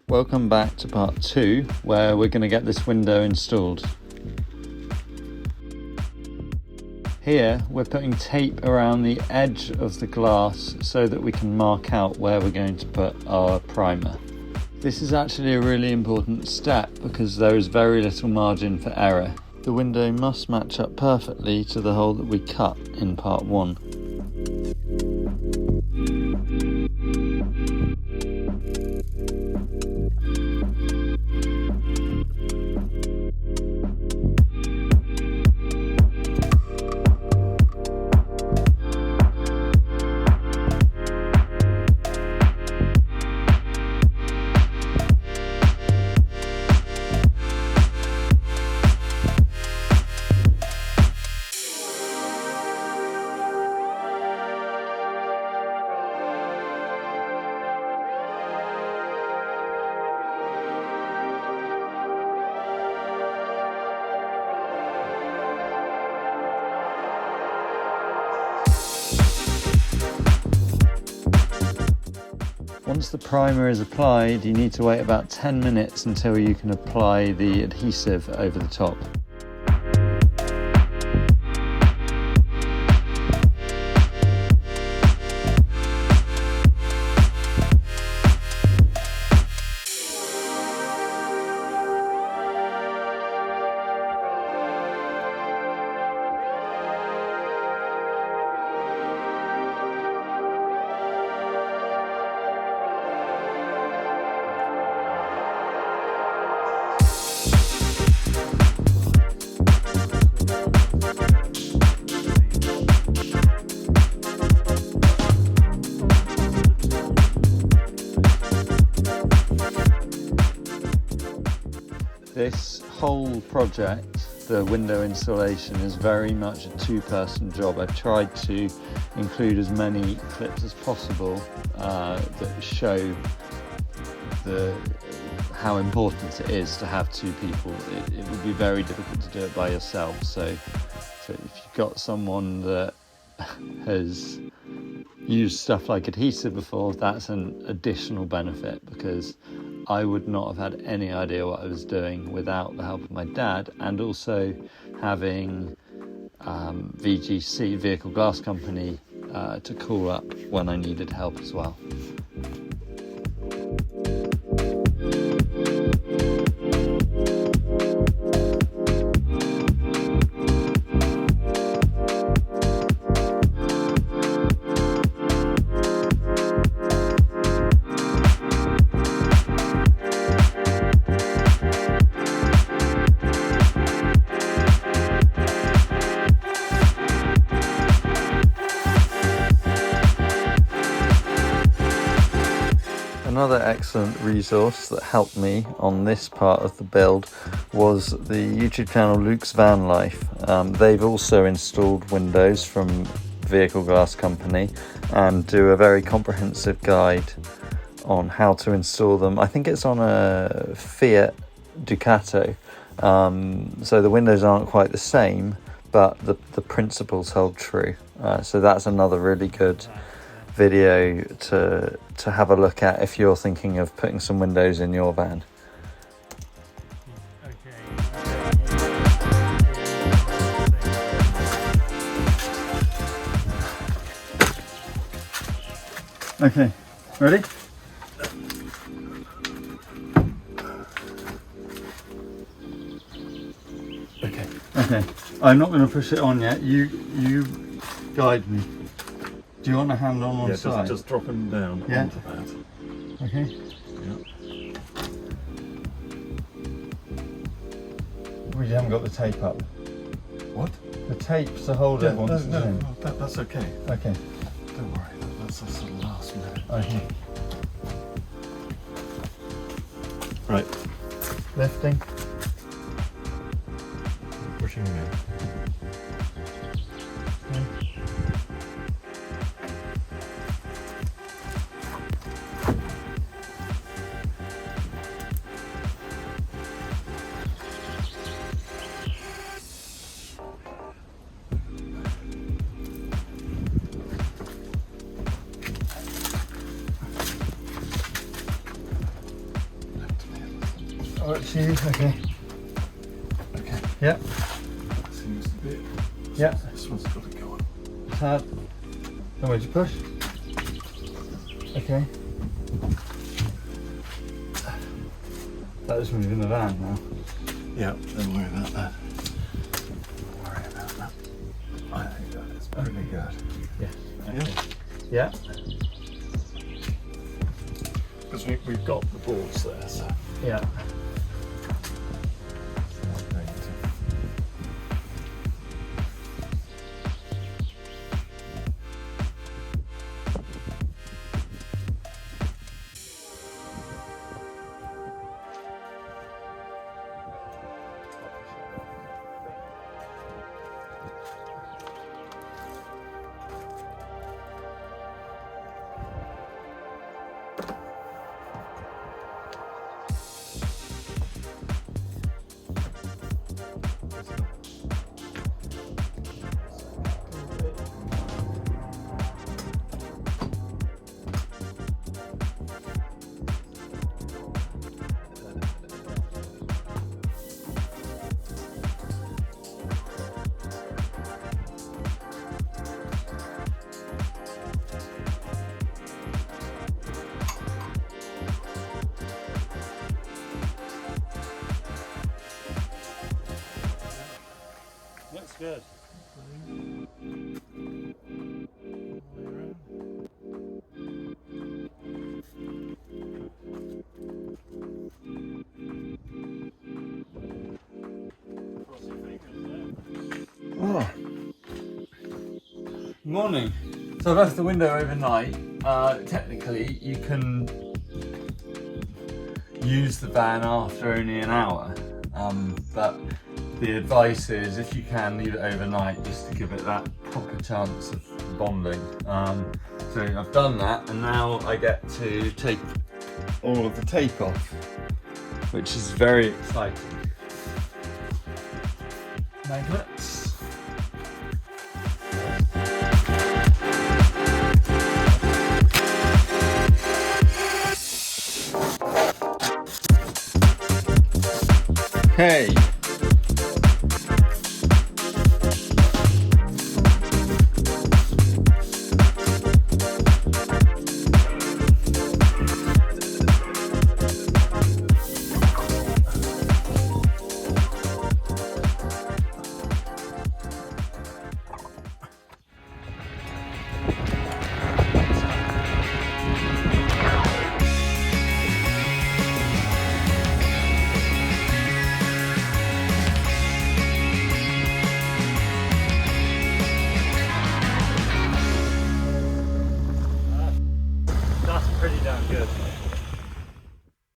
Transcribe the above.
Welcome back to part 2, where we're going to get this window installed. Here we're putting tape around the edge of the glass so that we can mark out where we're going to put our primer. This is actually a really important step because there is very little margin for error. The window must match up perfectly to the hole that we cut in part 1. Once the primer is applied, you need to wait about 10 minutes until you can apply the adhesive over the top. This whole project, the window installation, is very much a two-person job. I've tried to include as many clips as possible that show how important it is to have two people. It would be very difficult to do it by yourself. So if you've got someone that has used stuff like adhesive before, that's an additional benefit, because I would not have had any idea what I was doing without the help of my dad, and also having VGC, Vehicle Glass Company, to call up when I needed help as well. Another excellent resource that helped me on this part of the build was the YouTube channel Luke's Van Life. They've also installed windows from Vehicle Glass Company and do a very comprehensive guide on how to install them. I think it's on a Fiat Ducato, so the windows aren't quite the same, but the principles hold true. So that's another really good video to have a look at if you're thinking of putting some windows in your van. Okay, ready? Okay. I'm not going to push it on yet. You guide me. Do you want a hand on one side? Just drop them down onto that. Okay. Yeah. We haven't got the tape up. What? The tape's to hold it once it's in. That's okay. Okay. Don't worry, that's the sort of last minute. Okay. Right. Lifting. Pushing them in. Okay. Oh, it's you. Okay. Okay. Yeah. That seems to be it. Yeah. This one's got to go on. It's hard. And where'd you push? Okay. That is moving the van now. Yeah, don't worry about that. Don't worry about that. I think that is pretty good. Yeah. Yeah. Yeah. Because we've got the boards there, so. Yeah. Looks good. Oh. Morning. So I've left the window overnight. Technically, you can use the van after only an hour, but the advice is if you can leave it overnight just to give it that proper chance of bonding. So I've done that, and now I get to take all of the tape off, which is very exciting. Magnets. Hey. That's pretty damn good.